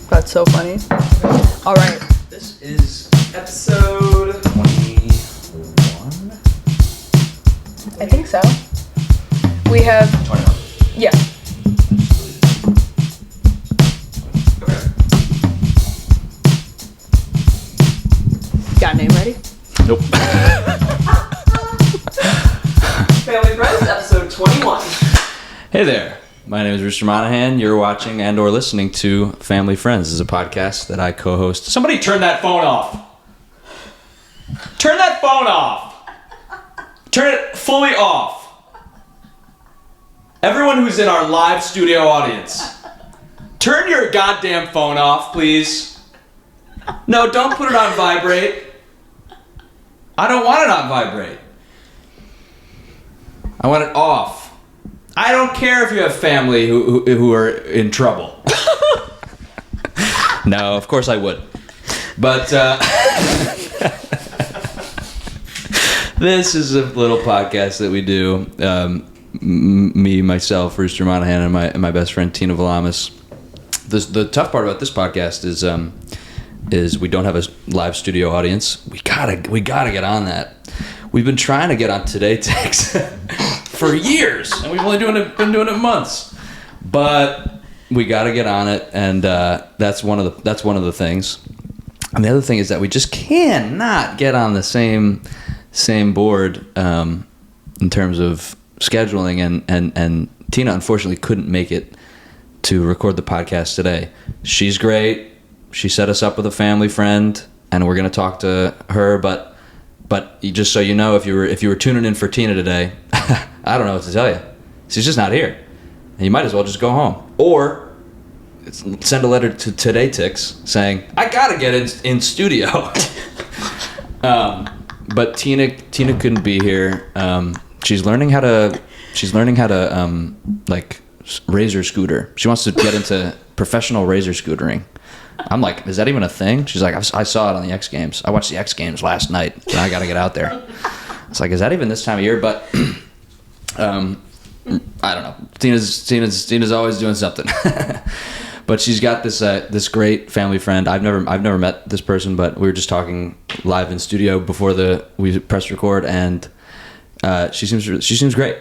That's so funny. All right. This is episode 21. I think so. We have... 21. Yeah. Okay. Got a name ready? Nope. Family Friends, episode 21. Hey there. My name is Rooster Monahan. You're watching and or listening to Family Friends. This is a podcast that I co-host. Somebody turn that phone off. Turn that phone off. Turn it fully off. Everyone who's in our live studio audience, turn your goddamn phone off, please. No, don't put it on vibrate. I don't want it on vibrate. I want it off. I don't care if you have family who are in trouble. No, of course I would. But this is a little podcast that we do. Me, myself, Rooster Monahan, and my best friend Tina Valamis. The tough part about this podcast is we don't have a live studio audience. We gotta get on that. We've been trying to get on Today Text for years, and we've only been doing it months. But we got to get on it, and that's one of the things. And the other thing is that we just cannot get on the same board in terms of scheduling, and Tina unfortunately couldn't make it to record the podcast today. She's great. She set us up with a family friend, and we're going to talk to her, but just so you know, if you were tuning in for Tina today, I don't know what to tell you. She's just not here. And you might as well just go home. Or send a letter to Today Tix saying, I gotta get in studio. But Tina couldn't be here. She's learning how to like Razr scooter. She wants to get into professional Razr scootering. I'm like, is that even a thing? She's like, I saw it on the X Games. I watched the X Games last night, and I got to get out there. It's like, is that even this time of year? But I don't know. Tina's always doing something. But she's got this great family friend. I've never met this person, but we were just talking live in studio before we press record, and she seems great.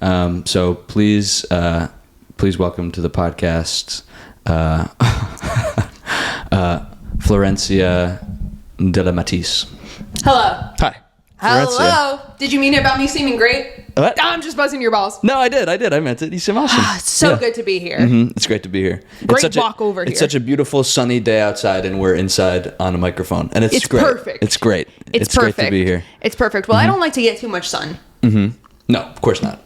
So please welcome to the podcast. Florencia Dayla Mateese. Hello. Hi. Hello. Florencia. Did you mean it about me seeming great? What? I'm just buzzing your balls. No, I did. I meant it. You seem awesome. It's so good to be here. Mm-hmm. It's great to be here. Great walk over here. It's such a beautiful sunny day outside, and we're inside on a microphone, and it's great. Perfect. It's great. It's perfect. Great to be here. It's perfect. Well, I don't like to get too much sun. Mm-hmm. No, of course not.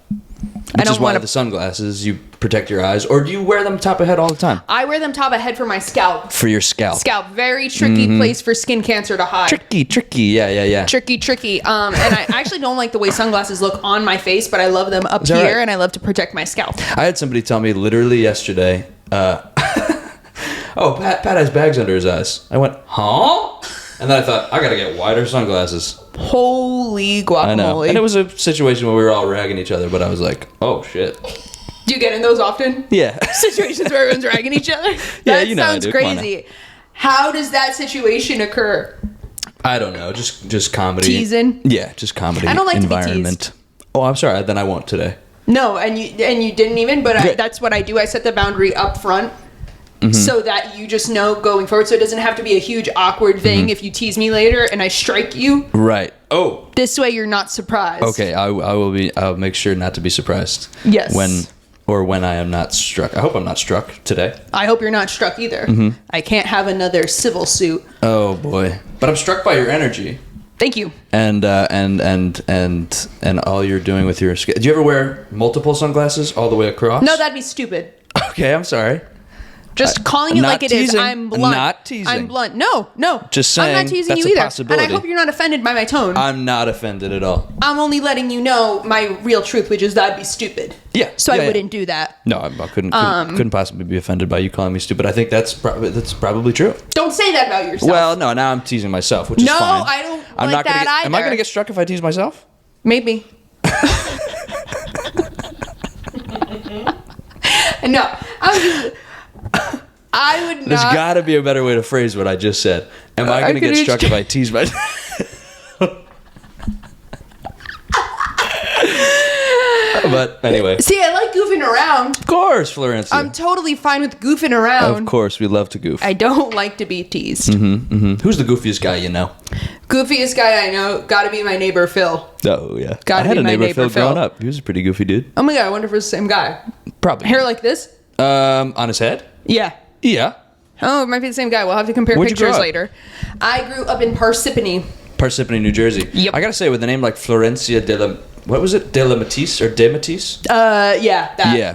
Which is why the sunglasses, you protect your eyes, or do you wear them top of head all the time? I wear them top of head for my scalp. For your scalp. Scalp, very tricky place for skin cancer to hide. Tricky, yeah. Tricky. And I actually don't like the way sunglasses look on my face, but I love them up here, right? And I love to protect my scalp. I had somebody tell me literally yesterday, oh, Pat has bags under his eyes. I went, huh? And then I thought, I gotta get wider sunglasses. Holy guacamole. I know. And it was a situation where we were all ragging each other, but I was like, oh shit. Do you get in those often? Yeah. Situations where everyone's ragging each other? That sounds crazy. How does that situation occur? I don't know. Just comedy. Teasing? Yeah, just comedy. I don't like environment. to be teased. Oh, I'm sorry. Then I won't today. No, and you didn't even, but that's what I do. I set the boundary up front. Mm-hmm. So that you just know going forward, so it doesn't have to be a huge awkward thing if you tease me later and I strike you. Right. Oh. This way you're not surprised. Okay, I'll make sure not to be surprised. Yes. When I am not struck. I hope I'm not struck today. I hope you're not struck either. Mm-hmm. I can't have another civil suit. Oh boy. But I'm struck by your energy. Thank you. And all you're doing with your do you ever wear multiple sunglasses all the way across? No, that'd be stupid. Okay, I'm sorry. Just calling it like it is. I'm blunt. Not teasing. I'm blunt. No. Just saying. I'm not teasing that's you either. A possibility. And I hope you're not offended by my tone. I'm not offended at all. I'm only letting you know my real truth, which is that'd be stupid. Yeah. So I wouldn't do that. No, I couldn't possibly be offended by you calling me stupid. I think that's probably true. Don't say that about yourself. Well, no. Now I'm teasing myself, which is fine. No, I don't I'm like not that either. Am I going to get struck if I tease myself? Maybe. No, I would not. There's got to be a better way to phrase what I just said. Am I going to get struck if I tease my... But anyway. See, I like goofing around. Of course, Florencia. I'm totally fine with goofing around. Of course, we love to goof. I don't like to be teased. Who's the goofiest guy you know? Goofiest guy I know, gotta be my neighbor Phil. Oh, yeah. Gotta I had be a my neighbor neighbor Phil growing up. He was a pretty goofy dude. Oh my god, I wonder if it's the same guy. Probably. Hair like this? On his head? Yeah. Yeah. Oh, it might be the same guy. We'll have to compare Where'd you grow pictures up? later. I grew up in Parsippany. Parsippany, New Jersey. Yep. I gotta say, with a name like Florencia Dayla... What was it? Dayla Mateese or De Mateese? Yeah, that. Yeah.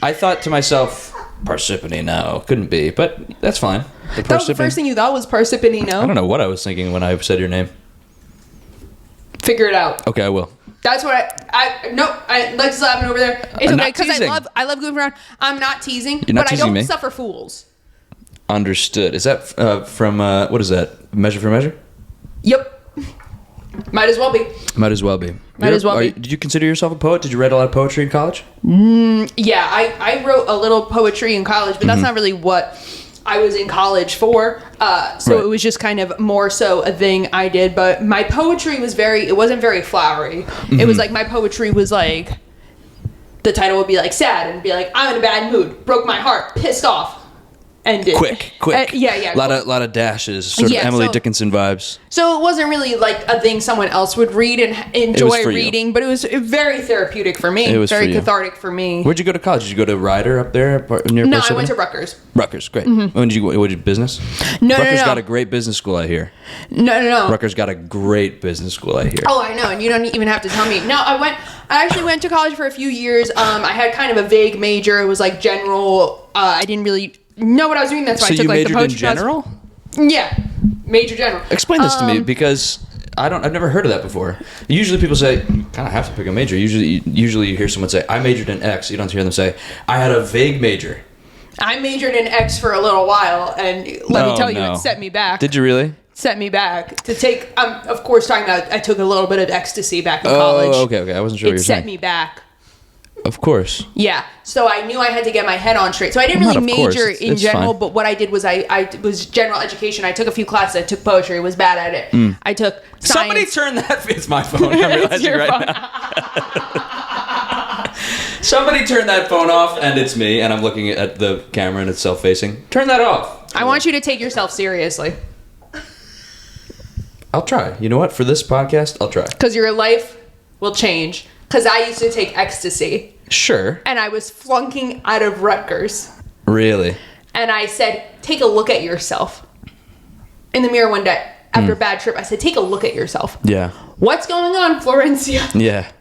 I thought to myself, Parsippany, no, couldn't be, but that's fine. That was the first thing you thought was Parsippany, no? I don't know what I was thinking when I said your name. Figure it out. Okay, I will. That's what I Lex is laughing over there. It's I'm okay, not because teasing. I love goofing around. I'm not teasing, You're not but teasing I don't me. suffer fools. Understood. Is that from, what is that? Measure for Measure? Yep. Might as well be. Might as well be. Might as well be. Did you consider yourself a poet? Did you write a lot of poetry in college? Yeah, I wrote a little poetry in college, but that's not really what I was in college for. So Right. it was just kind of more so a thing I did. But my poetry was it wasn't very flowery. It was like my poetry was like, the title would be like sad and be like, I'm in a bad mood, broke my heart, pissed off. Ended. Quick. Yeah. Lot of dashes, sort of Yeah, Emily so- Dickinson vibes. So it wasn't really like a thing someone else would read and enjoy for you. reading, but it was very therapeutic for me. It was very for you. cathartic for me. Where'd you go to college? Did you go to Ryder up there near No, Parsippany? I went to Rutgers. Rutgers, great. When did you go? What did you business? No, Rutgers no. got a great business school, I hear. No. Rutgers got a great business school, I hear. Oh, I know, and you don't even have to tell me. No, I actually went to college for a few years. I had kind of a vague major. It was like general. I didn't really know what I was doing. That's why So I took you like the majored in poetry class. general? Yeah, major general. Explain this to me, because I've never heard of that before. Usually people say, you kind of have to pick a major. Usually you hear someone say, I majored in X. You don't hear them say, I had a vague major. I majored in X for a little while, and let me tell you, it set me back. Did you really? Set me back to take. Of course, talking about I took a little bit of ecstasy back in college. Oh, okay. I wasn't sure what you It were set saying. me back. Of course. Yeah, so I knew I had to get my head on straight. So I didn't Not really of course. major It's in general, fine. but what I did was I was general education. I took a few classes. I took poetry. Was bad at it. I took science. Somebody turn that. It's my phone. I'm realizing your right phone. now. Somebody turn that phone off, and it's me, and I'm looking at the camera, and it's self-facing. Turn that off. I want you to take yourself seriously, I'll try. You know what? For this podcast, I'll try. because your life will change. Because I used to take ecstasy, Sure. and I was flunking out of Rutgers. Really? And I said, take a look at yourself. In the mirror one day, after a bad trip, I said, take a look at yourself. Yeah. What's going on, Florencia? Yeah.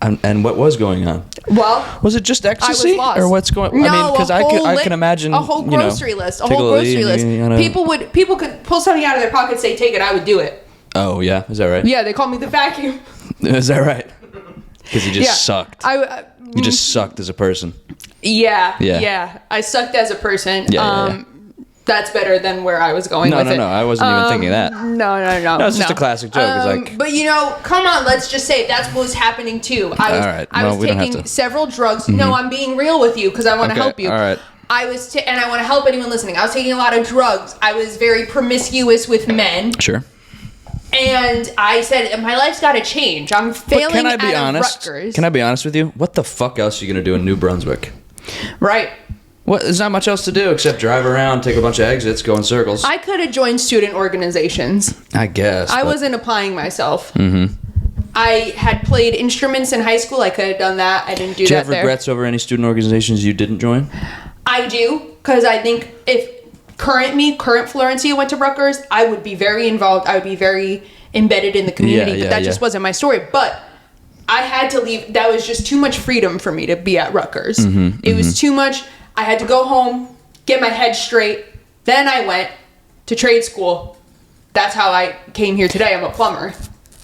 And what was going on? Well, Was it just I was ecstasy, lost. or what's going? No, I mean, because I can imagine a whole grocery list. A take whole grocery list. you know. People could pull something out of their pocket and say, take it. I would do it. Oh yeah, is that right? Yeah, they call me the vacuum. Is that right? Because you just Yeah. sucked. You just sucked as a person. Yeah. I sucked as a person. Yeah. That's better than where I was going No, with it. no. I wasn't even thinking that. No. That was just a classic joke. It's like, But come on, let's just say that's what was happening too. All right. I No, was we don't have taking to. several drugs. No, I'm being real with you because I want to Okay, help you. all right. I was, and I want to help anyone listening. I was taking a lot of drugs. I was very promiscuous with men, sure. and I said my life's got to change. I'm But failing can I be out honest? of Rutgers. Can I be honest with you? What the fuck else are you gonna do in New Brunswick? Right. What? There's not much else to do except drive around, take a bunch of exits, go in circles. I could have joined student organizations. I guess. I but- wasn't applying myself. Mm-hmm. I had played instruments in high school. I could have done that. I didn't do Do you that have there. regrets over any student organizations you didn't join? I do, because I think if current Florencia went to Rutgers, I would be very involved. I would be very embedded in the community. Yeah, but that just wasn't my story. But I had to leave. That was just too much freedom for me to be at Rutgers. It was too much. I had to go home, get my head straight. Then I went to trade school. That's how I came here today. I'm a plumber.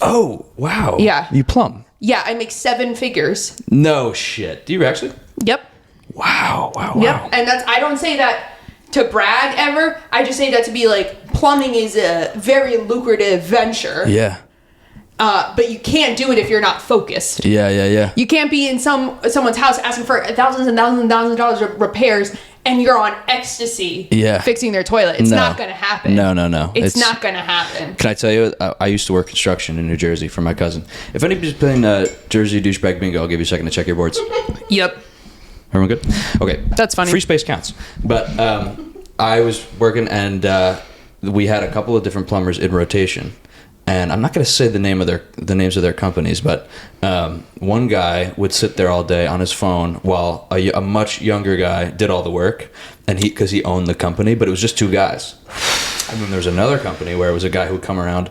Oh, wow. Yeah. You plumb. Yeah, I make 7 figures. No shit. Do you actually? Yep. Wow. Yep. And I don't say that to brag ever. I just say that to be like, plumbing is a very lucrative venture. Yeah. But you can't do it if you're not focused. Yeah. You can't be in someone's house asking for thousands and thousands and thousands of dollars of repairs and you're on ecstasy fixing their toilet. It's not going to happen. No. It's not going to happen. Can I tell you, I used to work construction in New Jersey for my cousin. If anybody's playing Jersey Douchebag Bingo, I'll give you a second to check your boards. Yep. Everyone good? Okay. That's funny. Free space counts. But I was working, and we had a couple of different plumbers in rotation. And I'm not going to say the names of their companies, but one guy would sit there all day on his phone while a much younger guy did all the work, and because he owned the company, but it was just two guys. And then there was another company where it was a guy who would come around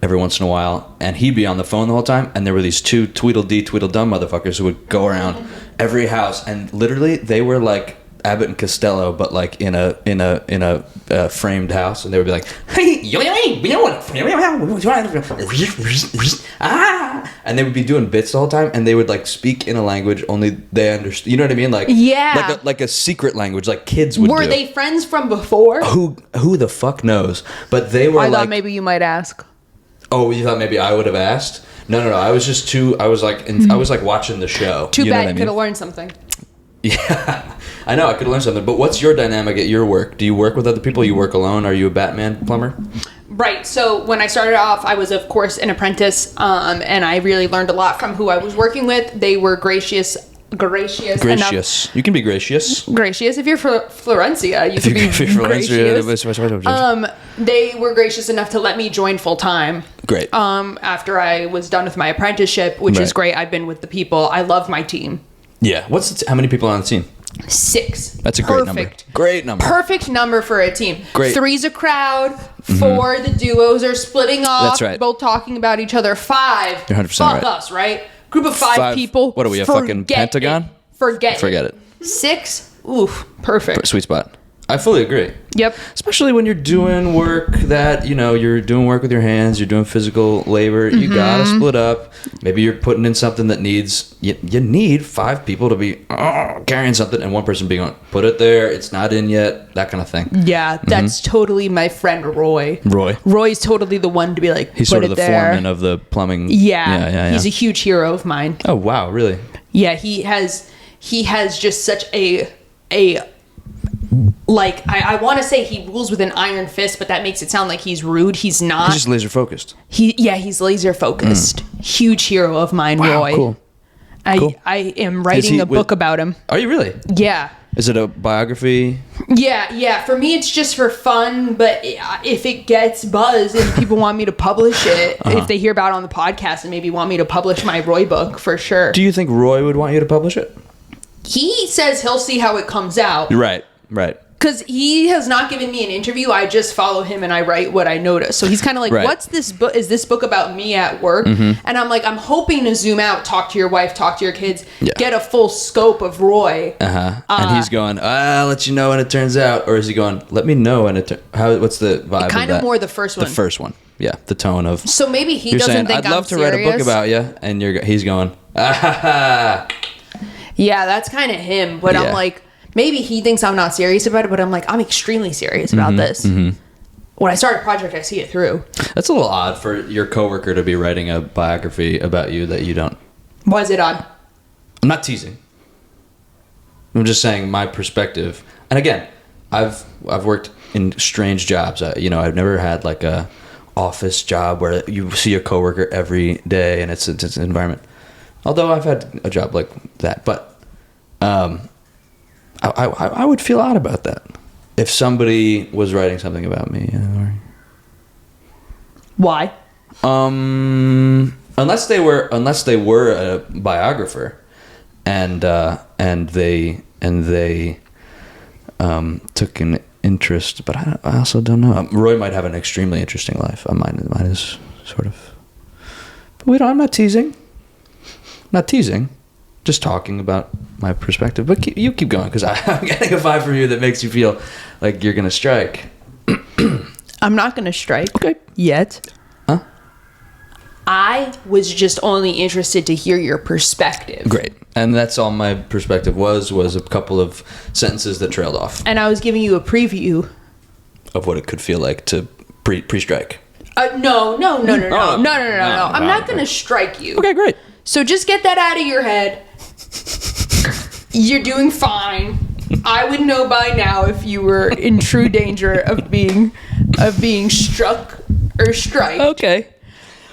every once in a while, and he'd be on the phone the whole time, and there were these two Tweedledee, Tweedledum motherfuckers who would go around every house, and literally they were like Abbott and Costello, but like in a framed house, and they would be like, and they would be doing bits the whole time, and they would like speak in a language only they understood. You know what I mean? Like like a secret language, like kids would. Were do. they friends from before? Who the fuck knows? But they were. I thought maybe you might ask. Oh, you thought maybe I would have asked? No. I was just too. I was like watching the show. Too bad you could have learned something. Yeah, I know I could learn something. But what's your dynamic at your work? Do you work with other people? You work alone? Are you a Batman plumber? Right. So when I started off, I was of course an apprentice, and I really learned a lot from who I was working with. They were gracious. Enough. You can be gracious. Gracious. If you're Florencia, you can be gracious. They were gracious enough to let me join full time. Great. After I was done with my apprenticeship, which is great. I've been with the people. I love my team. Yeah. How many people are on the team? 6. That's a great number. Great number. Perfect number for a team. Great. 3's a crowd. 4, the duos are splitting off. That's right. Both talking about each other. 5. You're 100% fuck right. us, right? Group of 5 people. What are we, a fucking Pentagon? Forget it. 6. Oof. Perfect. Sweet spot. I fully agree. Yep. Especially when you're doing work that, you're doing work with your hands, you're doing physical labor, you gotta split up. Maybe you're putting in something that needs, you need 5 people to be carrying something and one person being on, put it there, it's not in yet, that kind of thing. Yeah, that's totally my friend Roy. Roy's totally the one to be like, he's put sort of it the there. foreman of the plumbing. Yeah. He's a huge hero of mine. Oh, wow, really? Yeah, he has just such a like, I want to say he rules with an iron fist, but that makes it sound like he's rude. He's not. He's just laser focused. He's laser focused. Huge hero of mine, wow, Roy. Cool. I am writing a book about him. Are you really? Yeah. Is it a biography? Yeah. For me, it's just for fun, but if it gets buzz and people want me to publish it, if they hear about it on the podcast and maybe want me to publish my Roy book, for sure. Do you think Roy would want you to publish it? He says he'll see how it comes out. Right. Because he has not given me an interview. I just follow him and I write what I notice. So he's kind of like, what's this book? Is this book about me at work? And I'm like, I'm hoping to zoom out, talk to your wife, talk to your kids, get a full scope of Roy. And he's going, I'll let you know when it turns out. Or is he going, let me know when it what's the vibe kind of of more the first one. The first one. Yeah, the tone of. So maybe he you're doesn't saying, think I'd love to write a book about you. And he's going, Yeah, that's kind of him. But I'm like, maybe he thinks I'm not serious about it, but I'm like, I'm extremely serious about this. When I start a project, I see it through. That's a little odd for your coworker to be writing a biography about you that you don't. Why is it odd? I'm not teasing. I'm just saying my perspective. And again, I've worked in strange jobs. I've never had like a office job where you see your coworker every day and it's an environment. Although I've had a job like that, but I would feel odd about that if somebody was writing something about me. Why? Unless they were a biographer, and they took an interest. But I also don't know. Roy might have an extremely interesting life. Mine is sort of. But I'm not teasing. Not teasing. Just talking about my perspective, but you keep going because I'm getting a vibe from you that makes you feel like you're gonna strike. I'm not gonna strike. Okay. Yet. Huh? I was just only interested to hear your perspective. Great, and that's all my perspective was a couple of sentences that trailed off. And I was giving you a preview of what it could feel like to pre-strike. No. I'm not gonna strike you. Okay, great. So just get that out of your head. You're doing fine. I would know by now if you were in true danger of being struck or striked. Okay.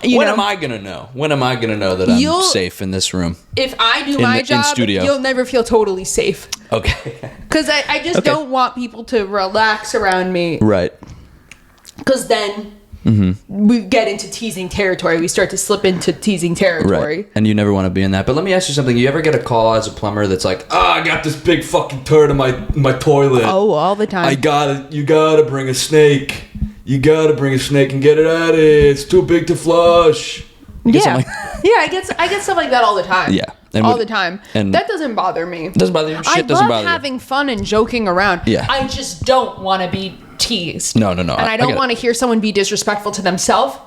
When am I gonna know? When am I gonna know that I'm safe in this room? If I do my job, studio. you'll never feel totally safe. Okay. Because I just don't want people to relax around me. Right. Because then we get into teasing territory. We start to slip into teasing territory. Right. And you never want to be in that. But let me ask you something. You ever get a call as a plumber that's like, I got this big fucking turd in my toilet. Oh, all the time. You gotta bring a snake. You gotta bring a snake and get it out of it. It's too big to flush. Yeah. Yeah, I get stuff like that all the time. Yeah. All the time. And that doesn't bother me. Doesn't bother you? Shit doesn't bother you. I love having fun and joking around. Yeah. I just don't want to be teased. No. And I don't want to hear someone be disrespectful to themselves.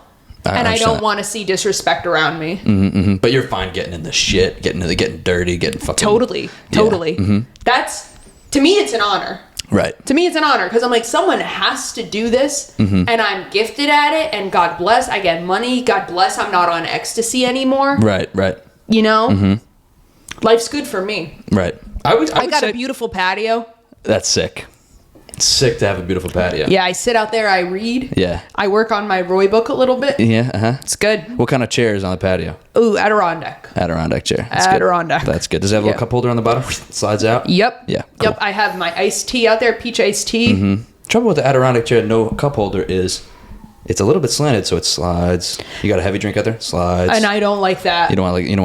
And I don't want to see disrespect around me. Mm-hmm. But you're fine getting in the shit, getting dirty, getting fucking... Totally. Yeah. Mm-hmm. That's... To me, it's an honor. Right. To me, it's an honor because I'm like, someone has to do this, and I'm gifted at it, and God bless, I get money. God bless, I'm not on ecstasy anymore. Right. You know? Life's good for me. Right. I would got say a beautiful patio. That's sick. It's sick to have a beautiful patio. Yeah, I sit out there, I read. Yeah. I work on my Roy book a little bit. Yeah, It's good. What kind of chair is on the patio? Ooh, Adirondack. Adirondack chair. That's Adirondack. Good. That's good. Does it have a little cup holder on the bottom? Slides out? Yep. Yeah. Cool. Yep, I have my iced tea out there, peach iced tea. Trouble with the Adirondack chair, no cup holder, is it's a little bit slanted, so it slides. You got a heavy drink out there? Slides. And I don't like that. You don't want that?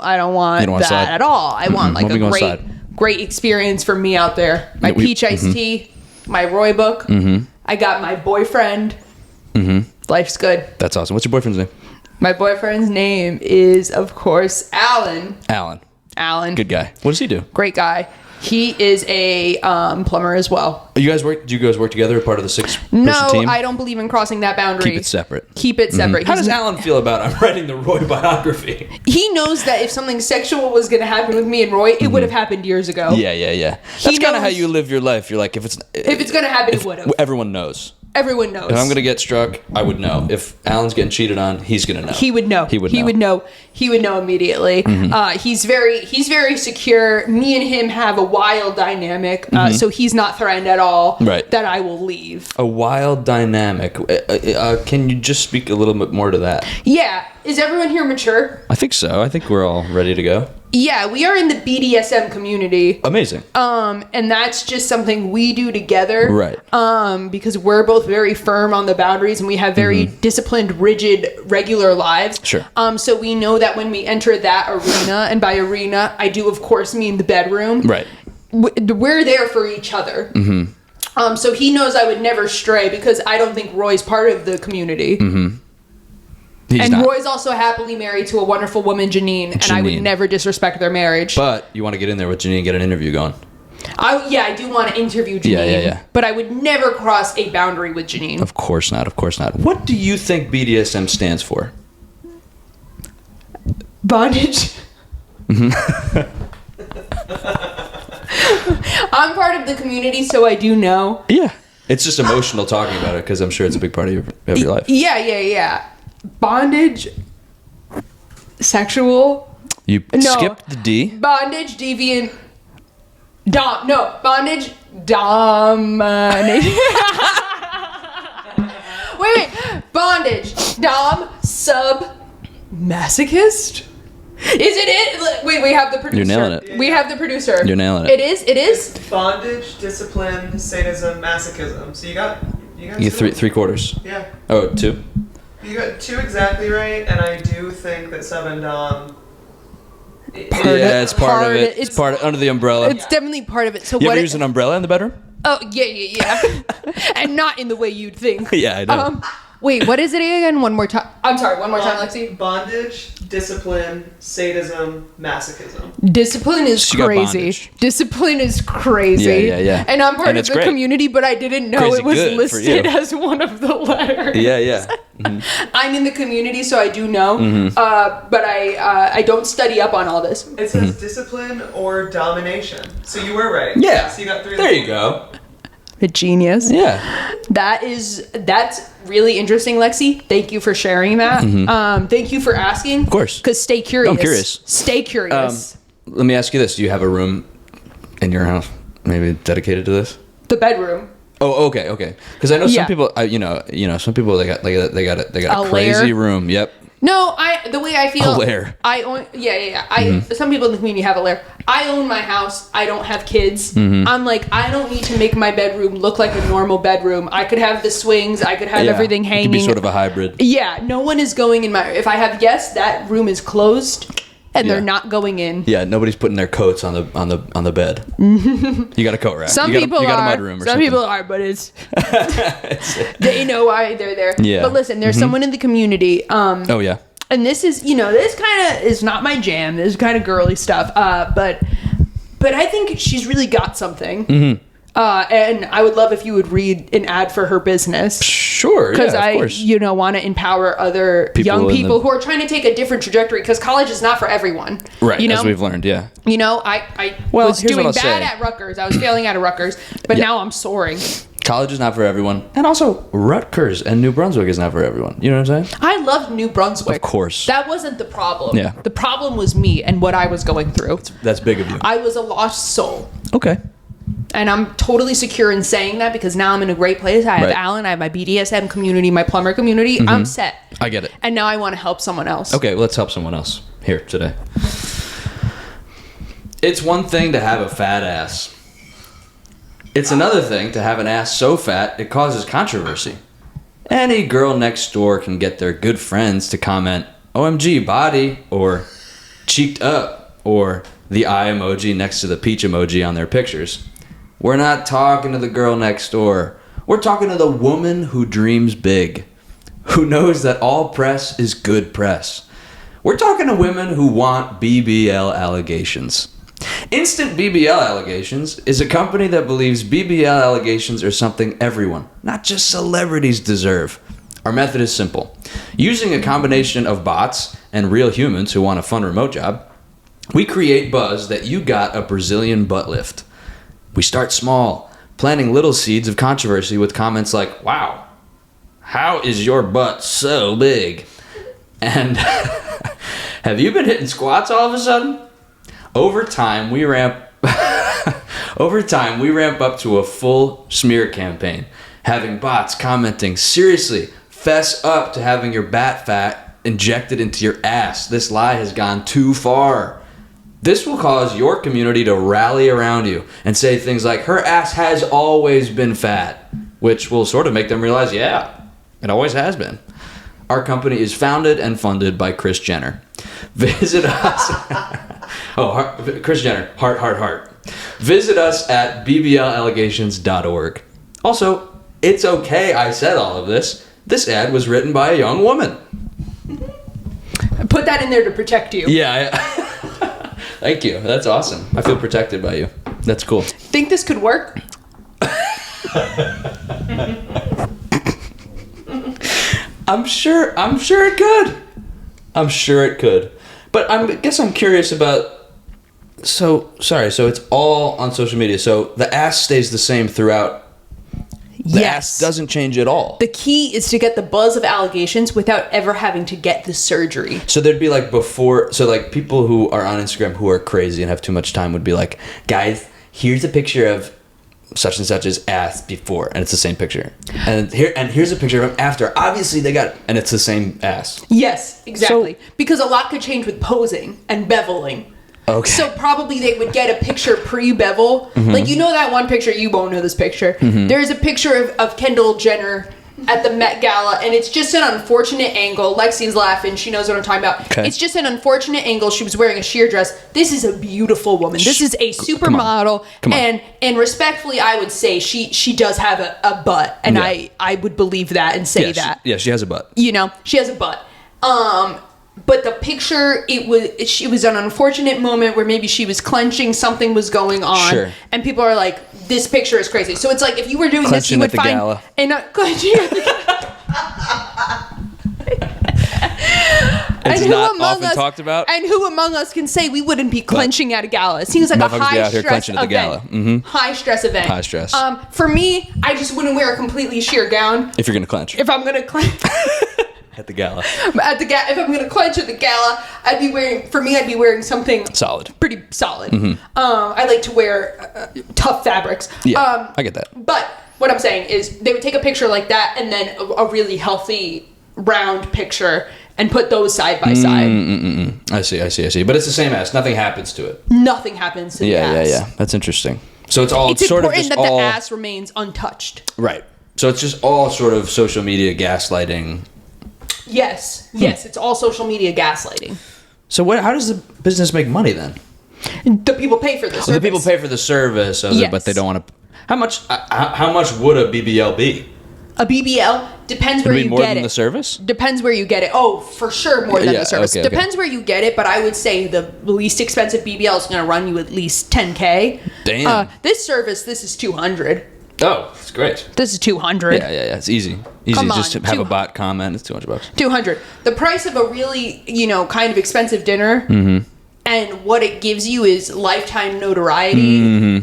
I don't want that slide? at all. I want like We'll be a great experience for me out there. My peach iced tea, my Roy book. I got my boyfriend. Life's good. That's awesome. What's your boyfriend's name? My boyfriend's name is, of course, Alan. Alan. Good guy. What does he do? Great guy. He is a plumber as well. Do you guys work together, part of the 6-person No, team? I don't believe in crossing that boundary. Keep it separate. Keep it separate. How does Alan feel about I'm writing the Roy biography? He knows that if something sexual was going to happen with me and Roy, it would have happened years ago. Yeah. That's kind of how you live your life. You're like, if it's going to happen, it would have. Everyone knows. Everyone knows. If I'm gonna get struck, I would know. If Alan's getting cheated on, he's gonna know. He would know. He would know immediately. He's very secure. Me and him have a wild dynamic, so he's not threatened at all. Right. That I will leave. A wild dynamic. Can you just speak a little bit more to that? Yeah. Is everyone here mature? I think so. I think we're all ready to go. Yeah, we are in the BDSM community. Amazing. And that's just something we do together. Right. Because we're both very firm on the boundaries and we have very disciplined, rigid, regular lives. Sure. So we know that when we enter that arena, and by arena, I do, of course, mean the bedroom. Right. We're there for each other. So he knows I would never stray because I don't think Roy's part of the community. He's not. Roy's also happily married to a wonderful woman, Janine, and I would never disrespect their marriage. But you want to get in there with Janine and get an interview going. I do want to interview Janine. Yeah. But I would never cross a boundary with Janine. Of course not. What do you think BDSM stands for? Bondage. I'm part of the community, so I do know. Yeah. It's just emotional talking about it because I'm sure it's a big part of your life. Yeah. Bondage, sexual. Skipped the D. Bondage, deviant, bondage, domination. wait. Bondage, dom, sub, masochist. Is it? Wait, we have the producer. You're nailing it. We have the producer. You're nailing it. It is? Bondage, discipline, sadism, masochism. So you got You get three quarters. Yeah. Oh, 2? You got 2 exactly right, and I do think that sub and dom. It's part of it. It's part of, under the umbrella. It's definitely part of it. So you ever use an umbrella in the bedroom? Oh, yeah. And not in the way you'd think. Yeah, I know. Wait, what is it again? One more time. I'm sorry, one more time, Lexi. Bondage, discipline, sadism, masochism. Discipline is crazy. Discipline is crazy. Yeah. And I'm part of the community, but I didn't know Crazy it was good listed as one of the letters. Yeah. I'm in the community, so I do know. But I don't study up on all this. It says discipline or domination. So you were right. Yeah. So you got 3. There you go. A genius. Yeah. That's really interesting, Lexi. Thank you for sharing that. Thank you for asking. Of course. Because stay curious. I'm curious. Stay curious. Let me ask you this. Do you have a room in your house maybe dedicated to this? The bedroom. Oh, okay. Because I know Yeah. some people, some people they got a crazy lair? room. Yep. No, the way I feel. A lair. I own. Yeah. Some people in the community have a lair. I own my house. I don't have kids. I'm like, I don't need to make my bedroom look like a normal bedroom. I could have the swings. I could have everything It hanging. could be sort of a hybrid. Yeah. No one is going in my. If I have guests, that room is closed, and they're not going in. Yeah, nobody's putting their coats on the bed. You got a coat rack. Some you people got are. a mudroom or Some something. people are, but it's they know why they're there. Yeah. But listen, there's someone in the community. Oh yeah. And this is, this kind of is not my jam. This is kind of girly stuff. But I think she's really got something. And I would love if you would read an ad for her business. Sure. Because of course. want to empower other young people who are trying to take a different trajectory. Because college is not for everyone. Right. As we've learned. Yeah. I was here's what doing I'll bad say. at Rutgers. I was failing out of Rutgers. But now I'm soaring. College is not for everyone, and also Rutgers and New Brunswick is not for everyone. You know what I'm saying? I loved New Brunswick. Of course. That wasn't the problem. Yeah. The problem was me and what I was going through. That's big of you. I was a lost soul. Okay. And I'm totally secure in saying that because now I'm in a great place. I have Alan, I have my BDSM community, my plumber community. I'm set. I get it. And now I want to help someone else. Okay, well, let's help someone else here today. It's one thing to have a fat ass. It's another thing to have an ass so fat it causes controversy. Any girl next door can get their good friends to comment, OMG body, or cheeked up, or the eye emoji next to the peach emoji on their pictures. We're not talking to the girl next door. We're talking to the woman who dreams big, who knows that all press is good press. We're talking to women who want BBL allegations. Instant BBL Allegations is a company that believes BBL allegations are something everyone, not just celebrities, deserve. Our method is simple. Using a combination of bots and real humans who want a fun remote job, we create buzz that you got a Brazilian butt lift. We start small, planting little seeds of controversy with comments like, wow, how is your butt so big? And have you been hitting squats all of a sudden? Over time, we ramp up to a full smear campaign, having bots commenting, seriously, fess up to having your bat fat injected into your ass. This lie has gone too far. This will cause your community to rally around you and say things like, her ass has always been fat, which will sort of make them realize, yeah, it always has been. Our company is founded and funded by Kris Jenner. Visit us. Kris Jenner. Heart. Visit us at bblallegations.org. Also, it's okay I said all of this. This ad was written by a young woman. Put that in there to protect you. Yeah. Thank you. That's awesome. I feel protected by you. That's cool. Think this could work? I'm sure it could. I'm sure it could. But I guess I'm curious about. So it's all on social media. So the ass stays the same throughout. The ass doesn't change at all. The key is to get the buzz of allegations without ever having to get the surgery. So there'd be like before. So like people who are on Instagram who are crazy and have too much time would be like, guys, here's a picture of such and such's ass before, and it's the same picture. And here's a picture of him after. Obviously they got, and it's the same ass. Yes, exactly. Because a lot could change with posing and beveling. Okay. So probably they would get a picture pre-bevel. Like, that one picture, you won't know this picture. There's a picture of Kendall Jenner at the Met Gala, and it's just an unfortunate angle. Lexi's laughing. She knows what I'm talking about. Okay. It's just an unfortunate angle. She was wearing a sheer dress. This is a beautiful woman. This is a supermodel. And respectfully, I would say she does have a butt, and I would believe that and say that. She has a butt. She has a butt. But the picture, it was an unfortunate moment where maybe she was clenching, something was going on, and people are like, "This picture is crazy." So it's like if you were doing clenching this, you would find gala. Clenching at the gala. It's not often talked about. And who among us can say we wouldn't be clenching at a gala? It seems like a high stress event. High stress event. High stress. For me, I just wouldn't wear a completely sheer gown if you're gonna clench. If I'm gonna clench. At the gala. If I'm gonna clench at the gala, I'd be wearing something Solid. pretty solid. I like to wear tough fabrics. Yeah, I get that. But what I'm saying is they would take a picture like that and then a really healthy round picture and put those side by side. I see. But it's the same ass. Nothing happens to it. Nothing happens to the ass. Yeah. That's interesting. So it's all It's sort of important just that all the ass remains untouched. right. So it's just all sort of social media gaslighting. Yes, it's all social media gaslighting. So how does the business make money then? The people pay for the service. The people pay for the service, Yes. but they don't want to. How much would a BBL be? A BBL depends where Would it be you more get than it. the service? Depends where you get it. Oh, for sure more than Yeah, the service. okay. Depends where you get it, but I would say the least expensive BBL is going to run you at least $10K. Damn. This is $200. Oh, it's great. This is $200. Yeah. It's easy. Come Just on, to have a bot comment. It's $200. $200. The price of a really, kind of expensive dinner and what it gives you is lifetime notoriety.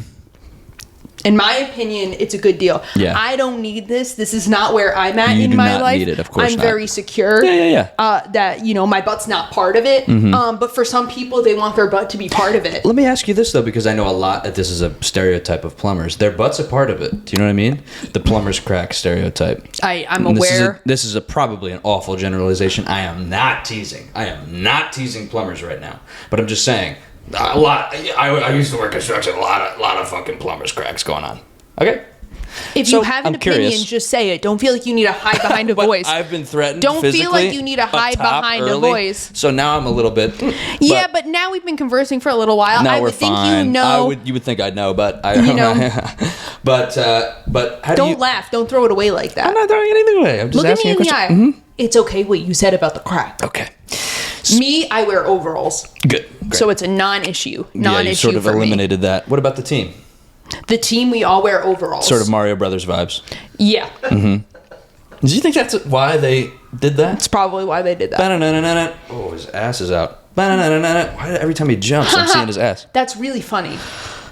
In my opinion, it's a good deal. Yeah. I don't need this. This is not where I'm at You in do my not life. need it, of course I'm not. very secure. Yeah. That, my butt's not part of it. But for some people, they want their butt to be part of it. Let me ask you this though, because I know a lot that this is a stereotype of plumbers. Their butt's a part of it. Do you know what I mean? The plumber's crack stereotype. I'm And aware. This is probably an awful generalization. I am not teasing. I am not teasing plumbers right now. But I'm just saying, a lot. I used to work construction. A lot of fucking plumbers cracks going on. Okay. If So, you have an I'm opinion, curious. just say it. Don't feel like you need to hide behind a But voice. I've been threatened. Don't feel physically like you need to up hide top behind a early. voice. So now I'm a little bit. Yeah, but now we've been conversing for a little while. Now I we're would think fine. you know. You would think I'd know, but I You know. but how do Don't you? laugh. Don't throw it away like that. I'm not throwing anything away. I'm just Look at asking me a in the question. eye. It's okay what you said about the crack. Okay. Me, I wear overalls. Good. Great. So it's a non-issue. yeah, Non-issue you sort of for eliminated that. What about the team? me. The team, we all wear overalls. Sort of Mario Brothers vibes. Yeah. Do you think that's why they did that? That's probably why they did that. Ba-na-na-na-na-na. Oh, his ass is out. Ba-na-na-na-na-na. Why every time he jumps, I'm seeing his ass? That's really funny.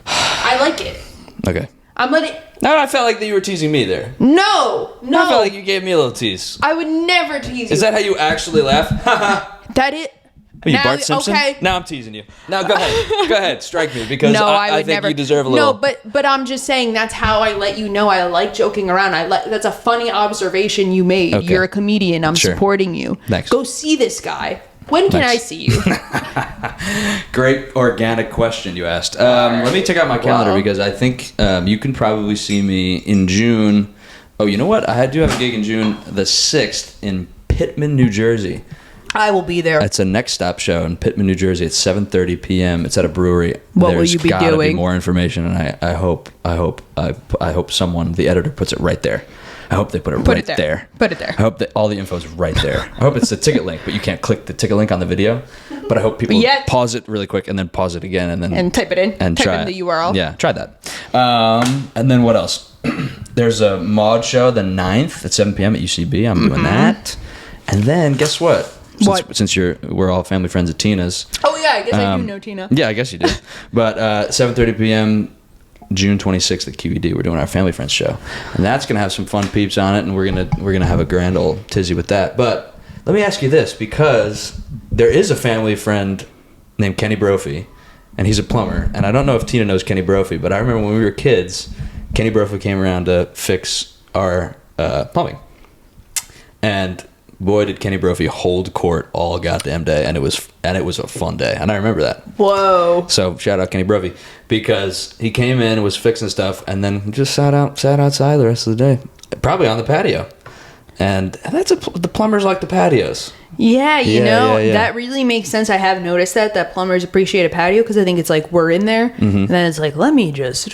I like it. Okay. I'm letting... No, I felt like that you were teasing me there. No. I felt like you gave me a little tease. I would never tease you. Is that how you actually laugh? That it? Are you Now- Bart Simpson? okay. Now I'm teasing you. Now go ahead. Go ahead. Strike me because No, I would think never. you deserve a little. No, but I'm just saying that's how I let you know I like joking around. That's a funny observation you made. Okay. You're a comedian. I'm Sure. supporting you. Thanks. Go see this guy. When can Thanks. I see you? Great organic question you asked. Let me take out my calendar Wow. because I think you can probably see me in June. Oh, you know what? I do have a gig in June the 6th in Pittman, New Jersey. I will be there. It's a Next Stop show in Pittman, New Jersey. It's 7:30 p.m. It's at a brewery. What will you be gotta doing? Be more information, and I hope someone, the editor, puts it right there. I hope they put it right it there. there. Put it there. I hope that all the info is right there. I hope it's the ticket link, but you can't click the ticket link on the video. But I hope people Yet. pause it really quick and then pause it again and then And type it in. and Type try in it. the URL. Yeah, try that. And then what else? There's a mod show the 9th at 7 p.m. at UCB. I'm doing that. And then guess what? What? Since we're all family friends at Tina's. Oh yeah, I guess I do know Tina. Yeah, I guess you do. But 7:30 p.m. June 26th at QED, we're doing our family friends show, and that's gonna have some fun peeps on it, and we're gonna have a grand old tizzy with that. But let me ask you this, because there is a family friend named Kenny Brophy, and he's a plumber, and I don't know if Tina knows Kenny Brophy, but I remember when we were kids, Kenny Brophy came around to fix our plumbing, and boy, did Kenny Brophy hold court all goddamn day, and it was a fun day, and I remember that. Whoa. So shout out Kenny Brophy, because he came in and was fixing stuff, and then just sat outside the rest of the day, probably on the patio, and the plumbers like the patios. Yeah, you know, yeah. that really makes sense. I have noticed that plumbers appreciate a patio because I think it's like we're in there, and then it's like, let me just,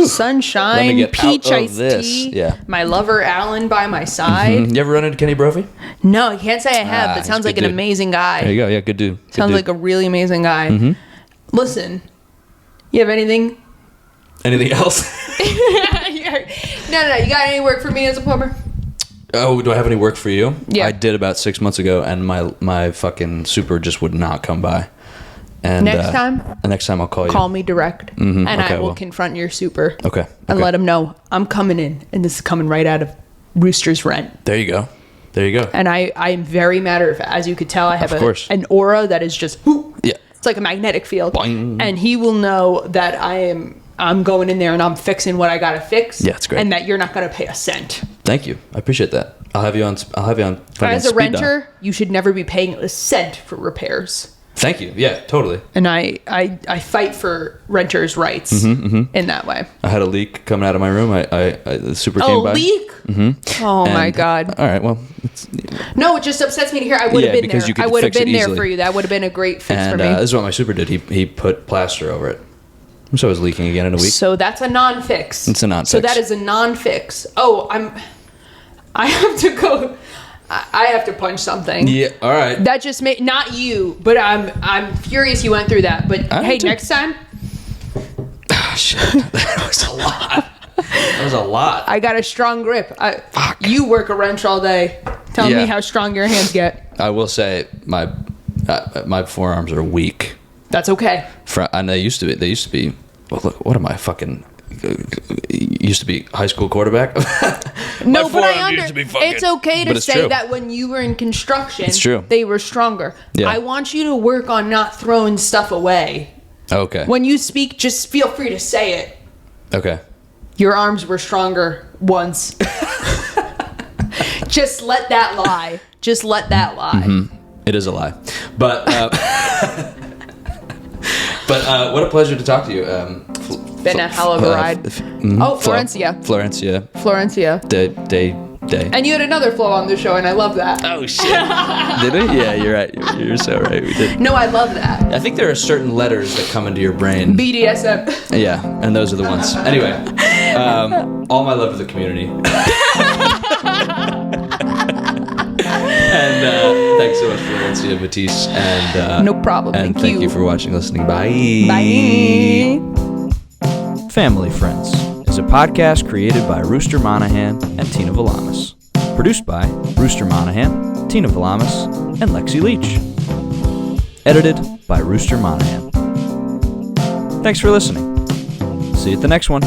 sunshine, Let me get peach out of iced this. tea, Yeah. my lover Alan by my side. You ever run into Kenny Brophy? No, I can't say I have, but he's sounds a like good an dude. amazing guy. There you go. Yeah, good dude. Good Sounds dude. like a really amazing guy. Listen, you have anything? Anything else? No. You got any work for me as a plumber? Oh, do I have any work for you? Yeah. I did about 6 months ago, and my fucking super just would not come by. And Next time? Next time I'll call you. Call me direct, and I okay, will well. confront your super. Okay. And okay. let him know I'm coming in, and this is coming right out of Rooster's rent. There you go. There you go. And I'm very matter of fact. As you could tell, I have an aura that is just, Yeah. it's like a magnetic field. Boing. And he will know that I'm going in there and I'm fixing what I gotta fix. Yeah, it's great. And that you're not gonna pay a cent. Thank you. I appreciate that. I'll have you on. As a renter, you should never be paying a cent for repairs. Thank you. Yeah, totally. And I fight for renters' rights in that way. I had a leak coming out of my room. The super came by. Oh, leak? Mm-hmm. Oh, my God. All right, well. No, it just upsets me to hear. I would have been because there. you could I would have fix it been there easily. for you. That would have been a great fix And for me. this is what my super did. He put plaster over it. So it was leaking again in a week. So that's a non-fix. It's a non-fix. So that is a non-fix. Oh, I have to go. I have to punch something. Yeah, all right. That just made, not you, but I'm furious you went through that. But hey, next time. Oh, shit. That was a lot. That was a lot. I got a strong grip. Fuck. You work a wrench all day. Tell me how strong your hands get. I will say my forearms are weak. That's okay. And they used to be. Well, look, what am I fucking? Used to be high school quarterback. No, but But it's okay to it's say true. that when you were in construction, It's true. they were stronger. Yeah. I want you to work on not throwing stuff away. Okay. When you speak, just feel free to say it. Okay. Your arms were stronger once. Just let that lie. Just let that lie. Mm-hmm. It is a lie. But what a pleasure to talk to you. Been a hell of a ride. Florencia. Florencia. Day. And you had another flow on the show, and I love that. Oh, shit. Did we? Yeah, you're right. You're so right. We did. No, I love that. I think there are certain letters that come into your brain. BDSM. Yeah, and those are the ones. Anyway, all my love to the community. And thanks so much, Florencia Mateese. And no problem. And thank you for watching, listening. Bye. Bye. Family Friends is a podcast created by Rooster Monahan and Tina Valamas. Produced by Rooster Monahan, Tina Valamas, and Lexi Leach. Edited by Rooster Monahan. Thanks for listening. See you at the next one.